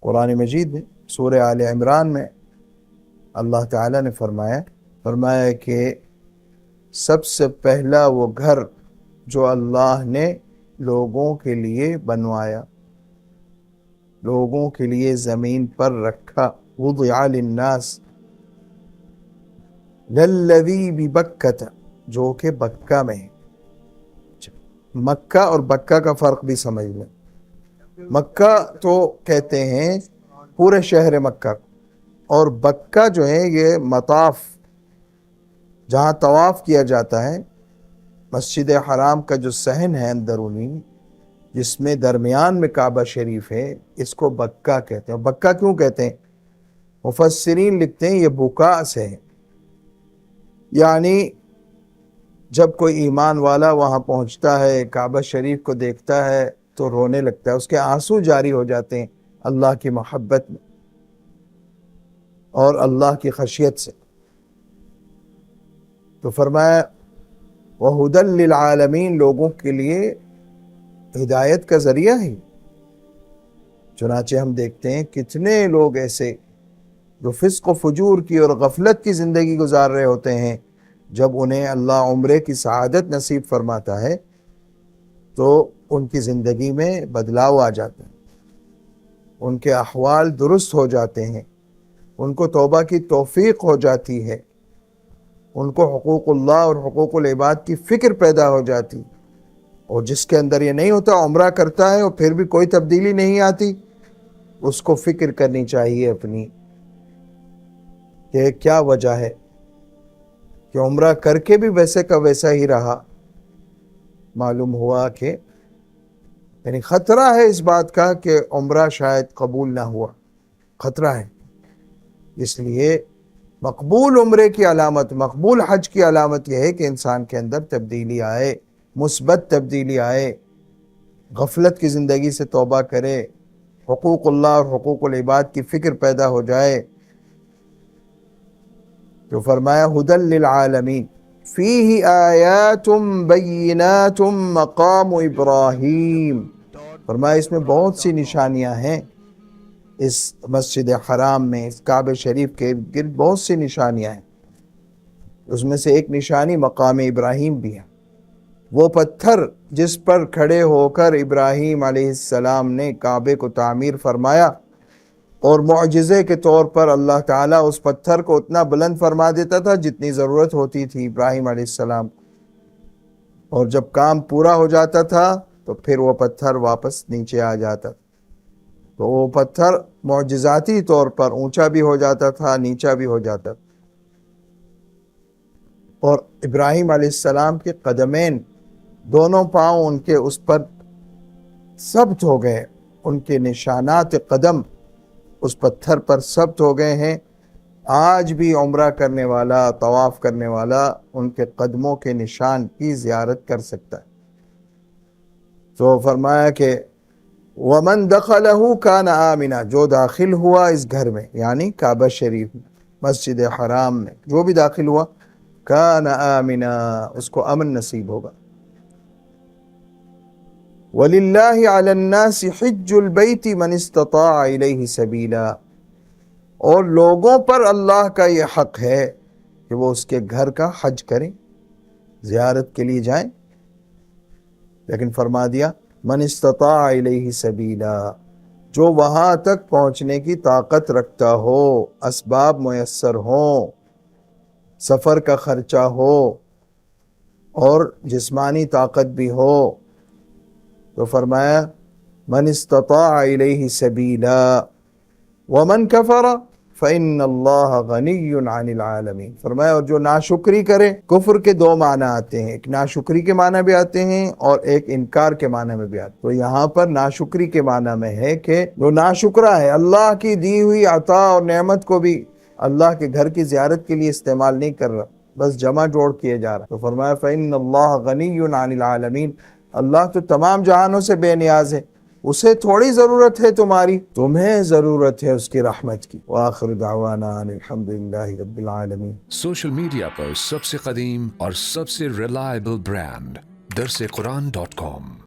قرآن مجید میں سورہ آل عمران میں اللہ تعالیٰ نے فرمایا کہ سب سے پہلا وہ گھر جو اللہ نے لوگوں کے لیے بنوایا، لوگوں کے لیے زمین پر رکھا، وضع للناس للذی ببکۃ، جو کہ بکہ میں ہے۔ مکہ اور بکہ کا فرق بھی سمجھ لیں۔ مکہ تو کہتے ہیں پورے شہر مکہ کو، اور بکہ جو ہے یہ مطاف، جہاں طواف کیا جاتا ہے، مسجد حرام کا جو صحن ہے اندرونی، جس میں درمیان میں کعبہ شریف ہے، اس کو بکہ کہتے ہیں۔ بکہ کیوں کہتے ہیں؟ مفسرین لکھتے ہیں یہ بکا سے ہے، یعنی جب کوئی ایمان والا وہاں پہنچتا ہے، کعبہ شریف کو دیکھتا ہے تو رونے لگتا ہے، اس کے آنسو جاری ہو جاتے ہیں اللہ کی محبت میں اور اللہ کی خشیت سے۔ تو فرمایا وَهُدًى لِّلْعَالَمِينَ، لوگوں کے لیے ہدایت کا ذریعہ ہے۔ چنانچہ ہم دیکھتے ہیں کتنے لوگ ایسے جو فسق و فجور کی اور غفلت کی زندگی گزار رہے ہوتے ہیں، جب انہیں اللہ عمرے کی سعادت نصیب فرماتا ہے تو ان کی زندگی میں بدلاؤ آ جاتا ہے، ان کے احوال درست ہو جاتے ہیں، ان کو توبہ کی توفیق ہو جاتی ہے، ان کو حقوق اللہ اور حقوق العباد کی فکر پیدا ہو جاتی۔ اور جس کے اندر یہ نہیں ہوتا، عمرہ کرتا ہے اور پھر بھی کوئی تبدیلی نہیں آتی، اس کو فکر کرنی چاہیے اپنی کہ کیا وجہ ہے کہ عمرہ کر کے بھی ویسے کا ویسا ہی رہا۔ معلوم ہوا کہ یعنی خطرہ ہے اس بات کا کہ عمرہ شاید قبول نہ ہوا، خطرہ ہے۔ اس لیے مقبول عمرے کی علامت، مقبول حج کی علامت یہ ہے کہ انسان کے اندر تبدیلی آئے، مثبت تبدیلی آئے، غفلت کی زندگی سے توبہ کرے، حقوق اللہ اور حقوق العباد کی فکر پیدا ہو جائے۔ تو فرمایا ھدی للعالمین فیہ آیات بینات مقام ابراہیم، فرمایا اس میں بہت سی نشانیاں ہیں، اس مسجد حرام میں، اس کعبہ شریف کے گرد بہت سی نشانیاں ہیں۔ اس میں سے ایک نشانی مقام ابراہیم بھی ہے، وہ پتھر جس پر کھڑے ہو کر ابراہیم علیہ السلام نے کعبے کو تعمیر فرمایا، اور معجزے کے طور پر اللہ تعالیٰ اس پتھر کو اتنا بلند فرما دیتا تھا جتنی ضرورت ہوتی تھی ابراہیم علیہ السلام، اور جب کام پورا ہو جاتا تھا تو پھر وہ پتھر واپس نیچے آ جاتا، تو وہ پتھر معجزاتی طور پر اونچا بھی ہو جاتا تھا، نیچا بھی ہو جاتا تھا۔ اور ابراہیم علیہ السلام کے قدمین، دونوں پاؤں ان کے اس پر ثبت ہو گئے، ان کے نشانات قدم اس پتھر پر ثبت ہو گئے ہیں۔ آج بھی عمرہ کرنے والا، طواف کرنے والا ان کے قدموں کے نشان کی زیارت کر سکتا ہے۔ تو فرمایا کہ وَمَن دَخَلَهُ كَانَ آمِنًا، جو داخل ہوا اس گھر میں، یعنی کعبہ شریف میں، مسجد حرام میں جو بھی داخل ہوا، كَانَ آمِنًا، اس کو امن نصیب ہوگا۔ وَلِلَّهِ عَلَى النَّاسِ حِجُّ الْبَيْتِ مَنِ اسْتَطَاعَ إِلَيْهِ سَبِيلًا، اور لوگوں پر اللہ کا یہ حق ہے کہ وہ اس کے گھر کا حج کریں، زیارت کے لیے جائیں، لیکن فرما دیا من استطاع الیہ سبیلا، جو وہاں تک پہنچنے کی طاقت رکھتا ہو، اسباب میسر ہوں، سفر کا خرچہ ہو اور جسمانی طاقت بھی ہو، تو فرمایا من استطاع الیہ سبیلا ومن کفر فإن اللہ غنی عن العالمین، فرمایا اور جو ناشکری کرے، کفر کے دو معنی آتے ہیں، ایک ناشکری کے معنی بھی آتے ہیں اور ایک انکار کے معنی میں بھی آتے ہیں۔ تو یہاں پر ناشکری کے معنی میں ہے کہ جو ناشکرہ ہے، اللہ کی دی ہوئی عطا اور نعمت کو بھی اللہ کے گھر کی زیارت کے لیے استعمال نہیں کر رہا، بس جمع جوڑ کیے جا رہا۔ تو فرمایا فإن اللہ غنی عن العالمین، اللہ تو تمام جہانوں سے بے نیاز ہے، اسے تھوڑی ضرورت ہے تمہاری، تمہیں ضرورت ہے اس کی رحمت کی۔ وآخر دعوانا ان الحمدللہ رب العالمین۔ سوشل میڈیا پر سب سے قدیم اور سب سے ریلائبل برانڈ درس قرآن .com